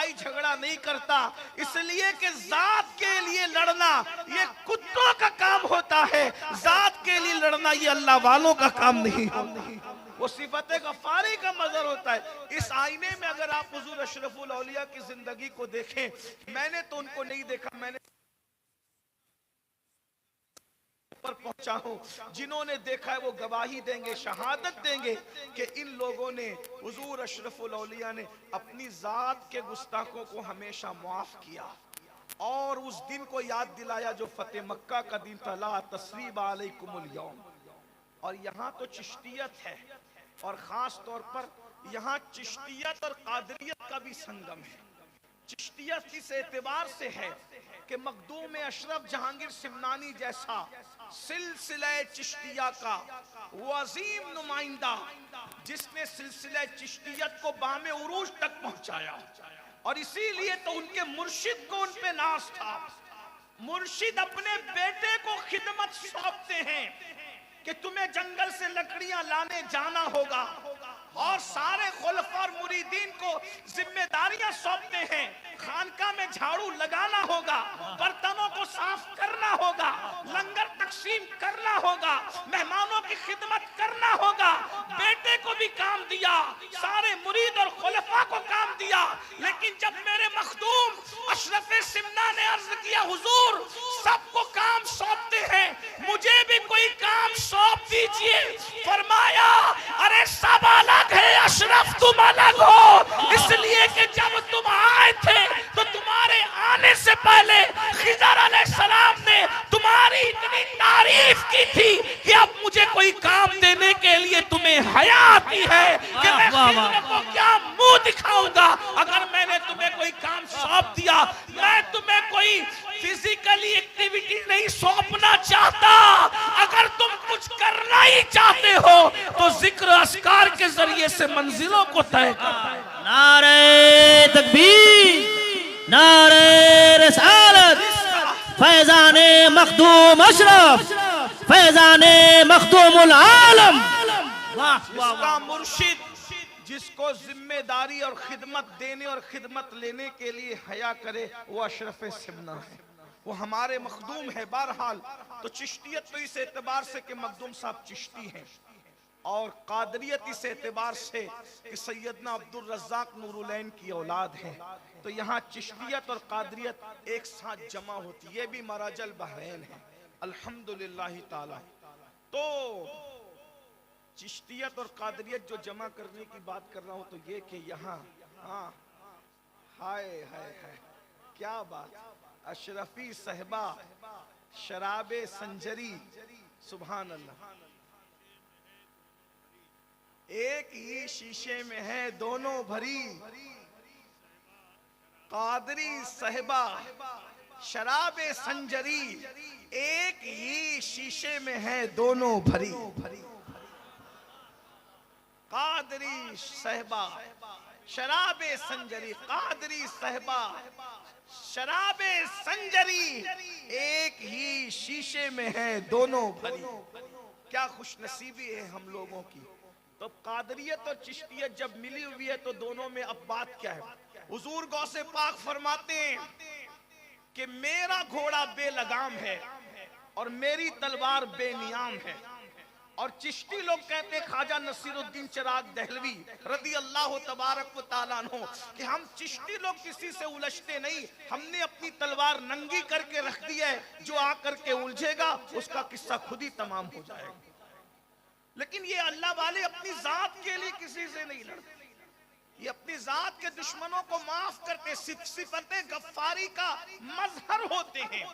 लड़ाई झगड़ा नहीं करता, इसलिए कि जात के लिए लड़ना ये कुत्तों का काम होता है, जात के लिए लड़ना ये अल्लाह वालों का काम नहीं होता। वो सिफत गफ्फारी का मजर होता है। इस आईने में अगर आप हुजूर अशरफुल औलिया की जिंदगी को देखें, मैंने तो उनको नहीं देखा, मैंने पर पहुंचा हूं, जिन्होंने देखा है वो गवाही देंगे, शहादत देंगे कि इन लोगों ने, हुजूर अशरफुल औलिया ने अपनी जात के गुस्ताखों को हमेशा माफ किया और उस दिन को याद दिलाया जो फतेह मक्का का दिन था, ला तस्रीब अलैकुमुल यौम। और यहाँ तो चिश्तियत है और खास तौर पर यहाँ चिश्तियत और कादरियत का भी संगम है। चिश्तियत इस एतबार से है कि मखदूम अशरफ जहांगीर सिमनानी जैसा सिलसिला चिश्तिया का वो अजीम नुमाइंदा, जिसने सिलसिला चिश्तियत को बामे उरूज तक पहुंचाया, और इसीलिए तो उनके मुर्शिद को उन पे नाज था। मुर्शिद अपने बेटे को खिदमत सौंपते हैं कि तुम्हें जंगल से लकड़ियां लाने जाना होगा, और सारे खुलफा और मुरीदीन को जिम्मेदारियां सौंपते हैं, खानका में झाड़ू लगाना होगा, बर्तनों को साफ करना होगा, लंगर तकसीम करना होगा, मेहमानों की खिदमत करना होगा। बेटे को भी काम दिया, सारे मुरीद और खुलफा को काम दिया, लेकिन जब मेरे मखदूम अशरफ सिमना ने अर्ज किया हुजूर सबको काम सौंपते हैं, मुझे भी कोई काम सौंप दीजिए, फरमाया अरे सब अलग है अशरफ तुम अलग हो, इसलिए कि जब तुम आए थे तो तुम्हारे आने से पहले खिजर अलैहिस्सलाम ने तुम्हारी इतनी तारीफ की थी कि अब मुझे कोई काम देने के लिए तुम्हें हया आती है कि मैं खिजर को क्या मुंह दिखाऊंगा। अगर मैंने तुम्हें कोई काम सौंप दिया, मैं तुम्हें कोई फिजिकली एक्टिविटी नहीं सौंपना चाहता, अगर तुम कुछ करना ही चाहते हो तो जिक्र अस्कार के जरिए से मंजिलों को तय करना है। नारे तकबीर, नारे रिसालत, फैजाने मखदूम अशरफ, फैजाने मखदूमुल आलम। इसका मुर्शिद जिसको जिम्मेदारी और खिदमत देने और खिदमत लेने के लिए हया करे वो अशरफ सिमना है, वो हमारे मखदूम है। बहरहाल तो चिश्तियत तो इस एतबार से कि मखदूम साहब चिश्ती हैं, और कादरियत इस एतबार से कि सैयदना अब्दुल रज़्ज़ाक नूरुलैन की औलाद है। तो यहाँ चिश्तियत और कादरियत एक साथ जमा होती, ये भी मराजल बहरैन है अल्हम्दुलिल्लाह ताला। तो चिश्तियत और कादरियत जो जमा करने की बात कर रहा हूं, तो ये कि यहाँ हाँ हाय हाय हाय क्या बात, अशरफी सहबा शराबे संजरी, सुभान अल्लाह। एक ही शीशे में है दोनों भरी, कादरी सहबा शराबे संजरी, एक ही शीशे में है दोनों भरी। कादरी सहबा शराबे संजरी, कादरी सहबा शराबे संजरी, एक ही शीशे में है दोनों भरी। क्या खुशनसीबी है हम लोगों की। तो कादरियत और चिश्तियत जब मिली हुई है तो दोनों में अब बात क्या है। हुजूर गौसे पाक फरमाते हैं कि मेरा घोड़ा बेलगाम है और मेरी तलवार बेनियाम है। और चिश्ती लोग कहते हैं ख्वाजा नसीरुद्दीन चिराग दहलवी रदी अल्लाह तबारक व तआला अन्हु कि हम चिश्ती लोग किसी से उलझते नहीं, हमने अपनी तलवार नंगी करके रख दी है, जो आकर के उलझेगा उसका किस्सा खुद ही तमाम हो जाएगा। लेकिन ये अल्लाह वाले अपनी जात के लिए किसी से नहीं लड़ते, ये अपनी जात के दुश्मनों को माफ करते, सिफते गफ्फारी का मजहर होते हैं,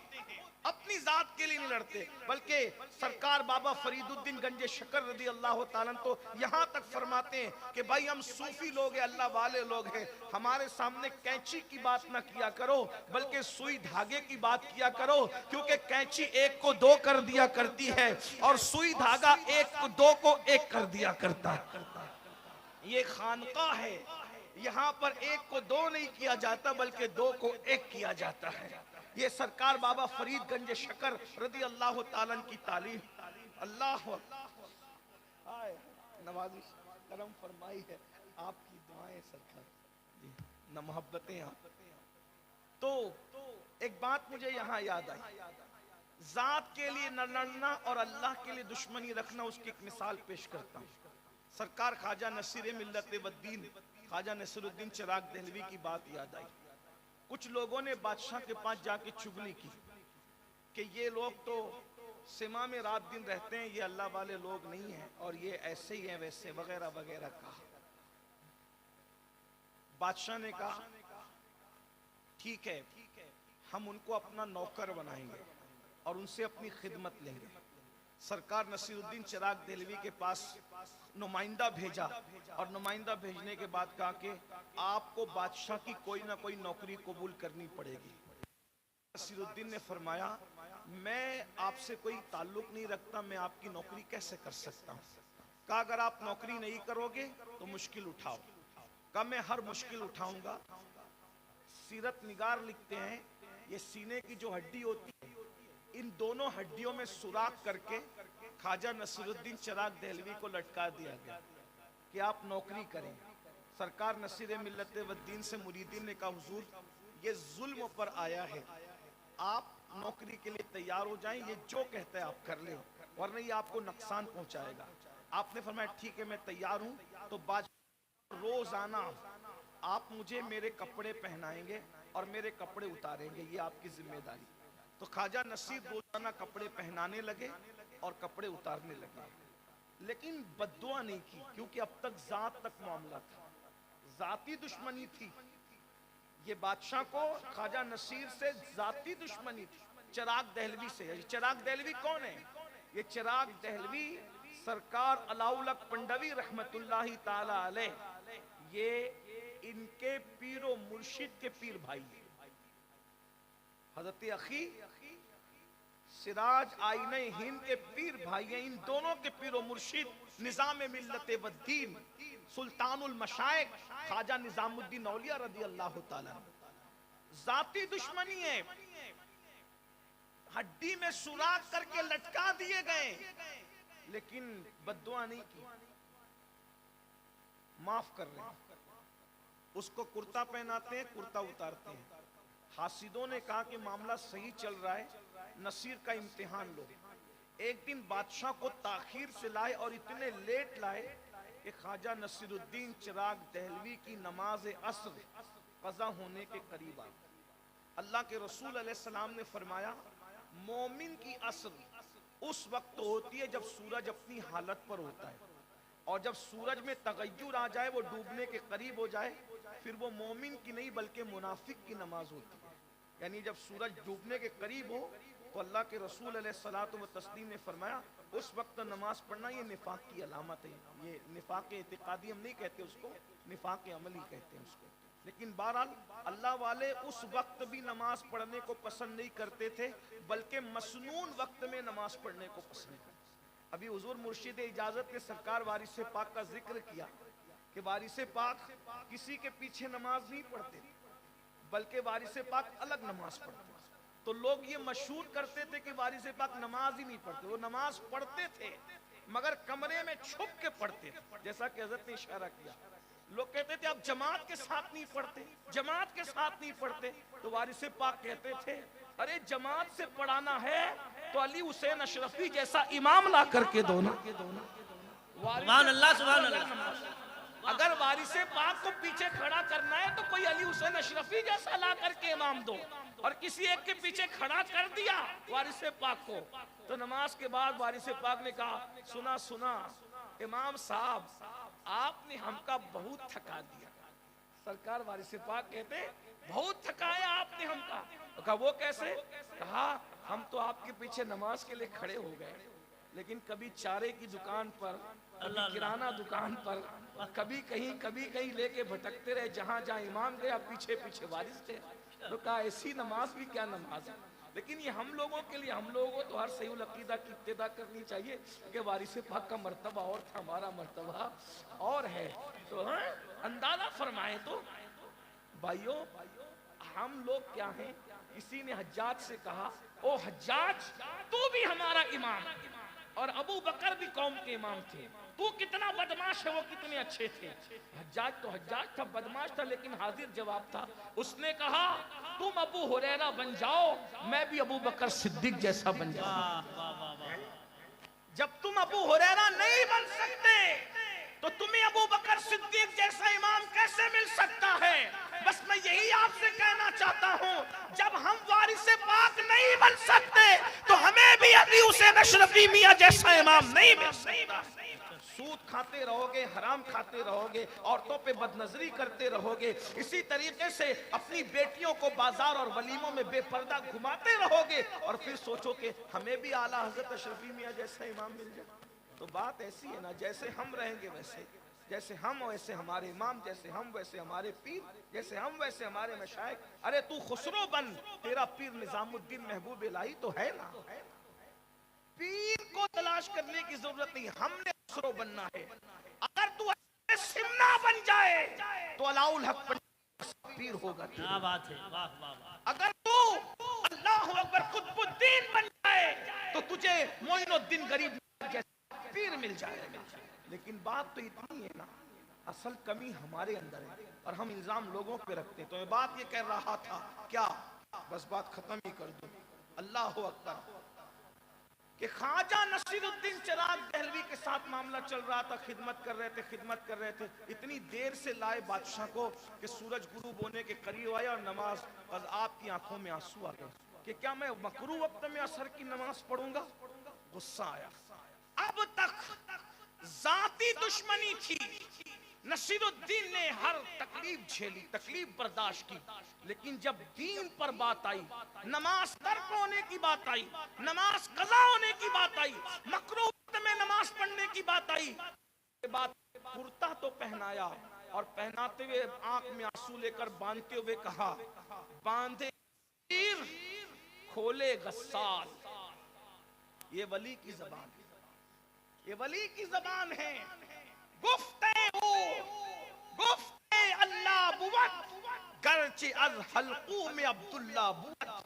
अपनी जात के लिए नहीं लड़ते। बल्कि सरकार बाबा फरीदुद्दीन गंजे शकर रदी अल्लाह ताला तो यहाँ तक फरमाते हैं कि भाई हम सूफी लोग हैं, अल्लाह वाले लोग हैं, हमारे सामने कैंची की बात ना किया करो बल्कि सुई धागे की बात किया करो, क्योंकि कैंची एक को दो कर दिया करती है और सुई धागा एक को दो को एक कर दिया करता है। ये खानका है, यहाँ पर एक को दो नहीं किया जाता बल्कि दो को एक किया जाता है। ये सरकार बाबा फरीद गंज शकर रदी अल्लाह ताला की तालीम। अल्लाह नवाजी करम फरमाई है, आपकी दुआएं सरकार न मोहब्बतें यहाँ। तो एक बात मुझे यहाँ याद आई, जात के लिए न लड़ना और अल्लाह के लिए दुश्मनी रखना, उसकी एक मिसाल पेश करता हूँ। सरकार ख्वाजा नसीर मिल्लत वद्दीन ख्वाजा नसीरुद्दीन चिराग दहलवी की बात याद आई। कुछ लोगों ने बादशाह के पास जाके चुगली की कि ये लोग तो सिमा में रात दिन रहते हैं, ये अल्लाह वाले लोग नहीं हैं, और ये ऐसे ही हैं वैसे वगैरह वगैरह कहा। बादशाह ने कहा ठीक है, हम उनको अपना नौकर बनाएंगे और उनसे अपनी खिदमत लेंगे। सरकार नसीरुद्दीन चिराग दहलवी के पास नुमाइंदा भेजा और नुमाइंदा भेजने के बाद कहा कि आपको बादशाह की कोई ना कोई नौकरी कबूल करनी पड़ेगी। नसीरुद्दीन ने फरमाया मैं आपसे कोई ताल्लुक नहीं रखता, मैं आपकी नौकरी कैसे कर सकता हूँ। कहा अगर आप नौकरी नहीं करोगे तो मुश्किल उठाओ। कहा मैं हर मुश्किल उठाऊंगा। सीरत निगार लिखते हैं ये सीने की जो हड्डी होती है, इन दोनों हड्डियों में सुराख करके ख्वाजा नसीरुद्दीन चिराग दहलवी को लटका दिया गया कि आप नौकरी करें। सरकार नसीर मिल्लत वद्दीन से मुरीदीन ने कहा हुजूर ये जुल्म पर आया है, आप नौकरी के लिए तैयार हो जाएं, ये जो कहता है आप कर लें, वरना ये आपको नुकसान पहुंचाएगा। आपने फरमाया ठीक है मैं तैयार हूं। तो बादशाह रोजाना आप मुझे मेरे कपड़े पहनाएंगे और मेरे कपड़े उतारेंगे, ये आपकी जिम्मेदारी। तो ख्वाजा नसीर रोजाना कपड़े पहनाने लगे और कपड़े उतारने लगे, लेकिन बद्दुआ नहीं की, क्योंकि अब तक जात तक मामला था, जाती दुश्मनी थी। ये बादशाह को ख्वाजा नसीर से जाती दुश्मनी थी, चिराग दहलवी से। चिराग दहलवी कौन है? ये चिराग दहलवी सरकार अलाउल हक पंडवी रहमतुल्लाहि ताला अलैह, ये इनके पीरो मुर्शिद के पीर भाई है। हजरत अखी सिराज आईने हिंद के पीर भाई हैं। इन दोनों के पीरो मुर्शिद निजाम मिल्लत वद्दीन सुल्तानुल मशाइख ख्वाजा निजामुद्दीन औलिया रदी अल्लाह ताला। जाती दुश्मनी है, हड्डी में सुराख करके लटका दिए गए, लेकिन बद्दुआ नहीं की, माफ कर रहे हैं। उसको कुर्ता पहनाते हैं, कुर्ता उतारते हैं। हासिदों ने कहा कि मामला सही चल रहा है, नसीर का इम्तिहान लो। एक दिन बादशाह को ताखीर से लाए और इतने लेट लाए कि ख्वाजा नसीरुद्दीन चिराग दहलवी की नमाज असर कज़ा होने के करीब आ गई। अल्लाह के रसूल अलैहिस्सलाम ने फरमाया मोमिन की असर उस वक्त होती है जब सूरज अपनी हालत पर होता है, और जब सूरज में तगय्युर आ जाए, वो डूबने के करीब हो जाए, फिर वो मोमिन की नहीं बल्कि मुनाफिक की नमाज होती है। यानी जब सूरज डूबने के करीब हो तो अल्लाह के रसूल अलैहिस्सलातु व तस्लीम ने फरमाया उस वक्त नमाज पढ़ना ये निफाक की अलामत है। ये निफाक इतिकादी हम नहीं कहते उसको, निफाक अमली कहते हैं उसको। लेकिन बहरहाल अल्लाह वाले उस वक्त भी नमाज पढ़ने को पसंद नहीं करते थे, बल्कि मसनून वक्त में नमाज पढ़ने को पसंद करते। अभी हुजूर मुर्शिद इजाजत ने सरकार वारिस पाक का जिक्र किया कि वारिस पाक किसी के पीछे नमाज नहीं पढ़ते, बल्कि वारिस पाक अलग नमाज पढ़ते। तो लोग ये मशहूर करते थे कि वारिस पाक नमाज ही नहीं पढ़ते। वो नमाज पढ़ते थे मगर कमरे में छुप के पढ़ते थे, जैसा कि हज़रत ने इशारा किया। लोग कहते थे आप जमात के साथ नहीं पढ़ते, जमात के साथ नहीं पढ़ते। तो वारिस पाक कहते थे अरे जमात से पढ़ाना है तो अली हुसैन अशरफी जैसा इमाम ला करके दो ना। सुभान अल्लाह, सुभान अल्लाह। अगर वारिस पाक को पीछे खड़ा करना है तो कोई अली हुसैन अशरफी जैसा ला करके इमाम दो, और किसी एक के पीछे खड़ा कर दिया वारिस पाक को, तो नमाज के बाद वारिस पाक ने कहा सुना सुना इमाम साहब आपने हमका बहुत थका दिया। सरकार वारिस पाक कहते बहुत थकाया आपने हमका। तो कहा वो कैसे? कहा हम तो आपके पीछे नमाज के लिए खड़े हो गए, लेकिन कभी चारे की दुकान पर, कभी किराना दुकान पर, कभी कहीं लेके भटकते रहे। जहां जहां इमाम गया पीछे पीछे वारिस थे। तो कहा ऐसी नमाज भी क्या नमाज है। लेकिन ये हम लोगों के लिए, हम लोगों को तो हर सही अकीदा की इब्तिदा करनी चाहिए कि वारिस पाक का मर्तबा और था, हमारा मर्तबा और है। तो अंदाजा फरमाए तो भाइयों हम लोग क्या हैं। किसी ने हज्जाज से कहा ओ हज्जाज तू भी हमारा इमाम, और अबू बकर भी कौम के इमाम थे। तू कितना बदमाश है, वो कितने अच्छे थे। हज्जाज तो हज्जाज था, बदमाश था, लेकिन हाजिर जवाब था। उसने कहा तुम अबू हुरैरा बन जाओ, मैं भी अबू बकर सिद्दीक जैसा बन जाऊं। जब तुम अबू हुरैरा नहीं बन सकते तो तुम्हें अबू बकर सिद्दीक जैसा इमाम कैसे मिल सकता है? बस मैं यही आपसे कहना चाहता हूँ, जब हम वारिसे पाक नहीं बन सकते तो हमें भी अली हुसैन अशरफी मियां जैसा इमाम नहीं मिल सकता। सूद खाते रहोगे, हराम खाते रहोगे, औरतों पे बदनजरी करते रहोगे, इसी तरीके से अपनी बेटियों को बाजार और वलीमों में बेपर्दा घुमाते रहोगे और फिर सोचो कि हमें भी आला हजरत अशरफी मियां जैसा इमाम मिल जाए। तो बात ऐसी है ना, जैसे हम रहेंगे वैसे, जैसे हम वैसे हमारे इमाम, जैसे हम वैसे हमारे पीर, जैसे हम वैसे हमारे मशाइख। अरे तू खुसरो बन, तेरा पीर निजामुद्दीन महबूब इलाही तो है ना। पीर को तलाश करने की जरूरत नहीं, हमने खुसरो बनना है। अगर तू सिमना बन जाए तो अलाउल हक पीर होगा। क्या बात है, वाह वाह वाह। अगर तू अल्लाह अकबर कुतुबुद्दीन बन जाए तो तुझे मोइनुद्दीन गरीब जैसा पीर मिल जाएगा। लेकिन बात तो इतनी है ना, असल कमी हमारे अंदर है और हम इल्जाम लोगों पे रखते हैं। तो मैं बात ये कह रहा था, क्या बस बात खत्म ही कर दूं। अल्लाह अकबर कि ख्वाजा नसीरुद्दीन चिराग दहलवी के साथ मामला चल रहा था, खिदमत कर रहे थे। इतनी देर से लाए बादशाह को कि सूरज गुरूब होने के करीब आया और नमाज, और आपकी आंखों में आंसू आ गए कि क्या मैं मकरू वक्त में असर की नमाज पढ़ूंगा? गुस्सा आया। अब तक जाती दुश्मनी थी, नसीरुद्दीन ने हर तकलीफ झेली, तकलीफ बर्दाश्त की, लेकिन जब दीन पर बात आई, नमाज तर्क होने की बात आई, नमाज कज़ा होने की बात आई, मकरूह वक्त में नमाज पढ़ने की बात आई, बात कुर्ता तो पहनाया और पहनाते हुए आंख में आंसू लेकर बांधते हुए कहा, बांधे तीर खोले गस्साल। ये वली की जबान है, ये वली की जबान है। गुफ्ते अल्लाह बुवत गर्चे अज हल्कू में अब्दुल्ला बुवत।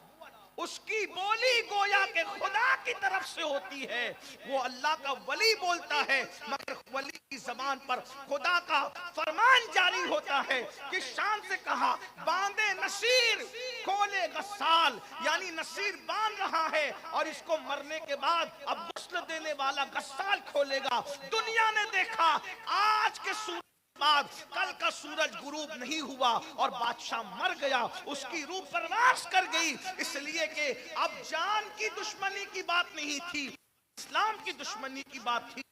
उसकी बोली गोया के खुदा की तरफ से होती है, वो अल्लाह का वली बोलता है, मगर वली की जबान पर खुदा का फरमान जारी होता है कि शान से कहा, बांधे नसीर खोले गस्साल, यानी नसीर बांध रहा है और इसको मरने के बाद अब गुस्ल देने वाला गस्साल खोलेगा। दुनिया ने देखा आज के बाद कल का सूरज गुरूब नहीं हुआ और बादशाह मर गया, उसकी रूह परवास कर गई, इसलिए कि अब जान की दुश्मनी की बात नहीं थी, इस्लाम की दुश्मनी की बात थी।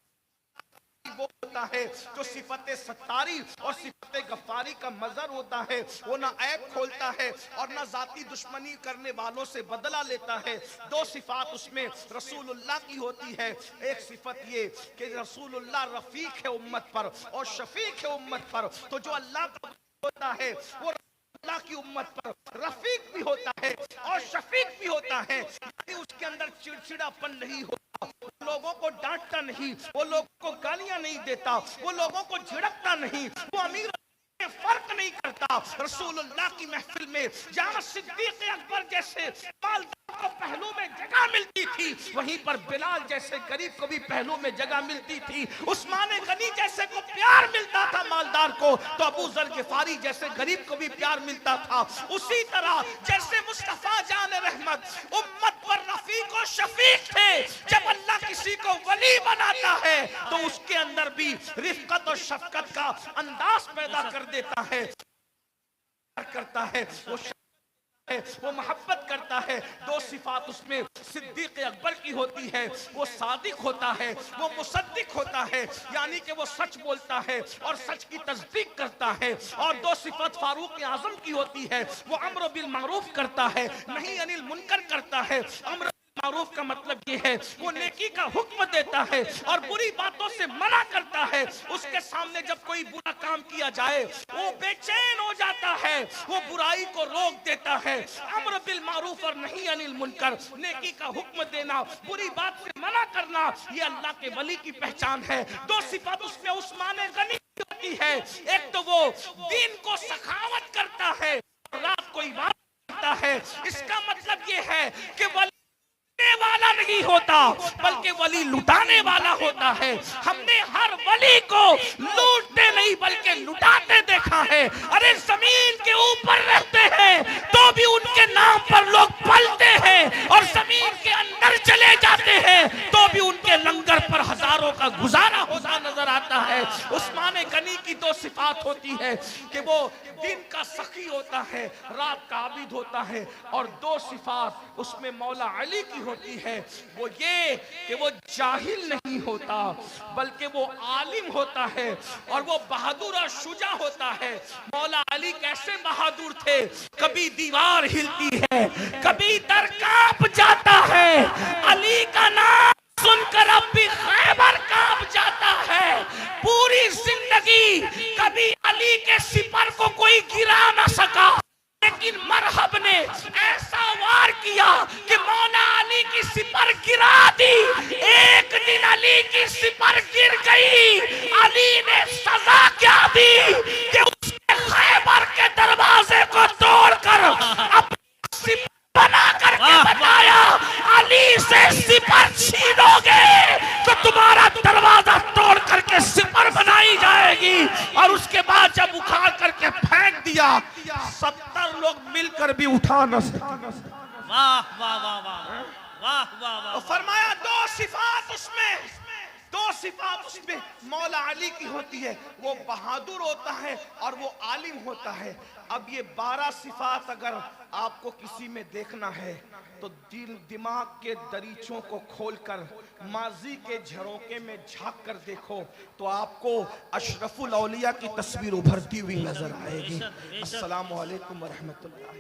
वो होता है जो सिफत सत्तारी और सिफत गफ्फारी का मजर होता है, वो ना ऐब खोलता है और ना जाती दुश्मनी करने वालों से बदला लेता है। दो सिफात उसमें रसूलुल्लाह की होती है, एक सिफत ये कि रसूलुल्लाह रफीक है उम्मत पर और शफीक है उम्मत पर। तो जो अल्लाह का होता है वो अल्लाह की उम्मत पर रफीक भी होता है और शफीक भी होता है, यानी उसके अंदर चिड़चिड़ापन नहीं होता, लोगों को डांटता नहीं, वो लोगों को गालियां नहीं देता, वो लोगों को झिड़कता नहीं, वो अमीर फर्क नहीं करता। रसूलुल्लाह की महफिल में जहां सिद्दीक अकबर जैसे मालदार को पहलू में जगह मिलती थी, वहीं पर बिलाल जैसे गरीब को भी पहलू में जगह मिलती थी, उस्मान गनी जैसे को प्यार मिलता था मालदार को, तो अबू जर गिफारी जैसे गरीब को भी प्यार मिलता था। उसी तरह जैसे मुस्तफा जान रहमत उम्मत पर रफीक और शफीक थे, जब अल्लाह किसी को वली बनाता है तो उसके अंदर भी रिफ़क़त और शफ़क़त का अंदाज पैदा कर देता है, करता है, वो मोहब्बत करता है। दो सिफात उसमें सिद्दीक अकबर की होती है, वो सादिक होता है, वो मुसद्दिक होता है, यानी कि वो सच बोलता है और सच की तस्दीक करता है। और दो सिफत फारूक आजम की होती है, वो अम्र बिल मारूफ करता है, नहीं अनिल मुनकर करता है। अम्र मारूफ का मतलब ये है वो नेकी का हुक्म देता है और बुरी बातों से मना करता है। उसके सामने जब कोई बुरा काम किया जाए वो बेचैन हो जाता है, वो बुराई को रोक देता है। अम्र बिल मारूफ और नहीं अनिल मुनकर, नेकी का हुक्म देना, बुरी बात से मना करना, ये अल्लाह के वली की पहचान है। दो सिफात उसमें उस्मान गनी होती है, एक तो वो दीन को सखावत करता है, रात को इबादत करता है। इसका मतलब ये है कि वाला नहीं होता, बल्कि वली लुटाने वाला होता है। हमने हर वली को लूटते नहीं बल्कि लुटाते देखा है। अरे जमीन के ऊपर रहते हैं तो भी उनके नाम पर लोग पलते हैं, और जमीन के अंदर चले जाते हैं तो भी उनके लंगर पर हजारों का गुजारा होता नजर आता है। उस्मान गनी की दो सिफात होती है कि वो दिन का सखी होता है, रात का आबिद होता है, और दो सिफात उसमें मौला अली की होती है, वो ये कि वो जाहिल नहीं होता बल्कि वो आलिम होता है, और वो बहादुर और शुजा होता है। मौला अली कैसे बहादुर थे, कभी दीवार हिलती है, कभी दर कांप जाता है, अली का नाम सुनकर अब भी खैबर कांप जाता है। पूरी जिंदगी कभी अली के सिपर को कोई गिरा ना सका, लेकिन मरहब ने ऐसा वार किया कि मौला अली की सिपर गिरा दी। एक दिन अली की सिपर गिर गई, अली ने सजा क्या दी कि उसने खैबर के दरवाजे को तोड़कर अपना सिपर बना करके बताया, अली से सिपर छीनोगे तो तुम्हारा दरवाजा तोड़ करके सिपर बनाई जाएगी। और उसके बाद जब उखाड़ करके फेंक दिया, 70 लोग मिलकर भी उठा न सके। वाह वाह वाह वाह वाह वाह वाह। फरमाया दो सिफात उसमें मौला अली की होती है, वो बहादुर होता है और वो आलिम होता है। अब ये 12 सिफात अगर आपको किसी में देखना है तो दिल दिमाग के दरीचों को खोलकर माजी के झरोके में झांक कर देखो तो आपको अशरफुल औलिया की तस्वीर उभरती हुई नजर आएगी। अस्सलामु अलैकुम व रहमतुल्लाह।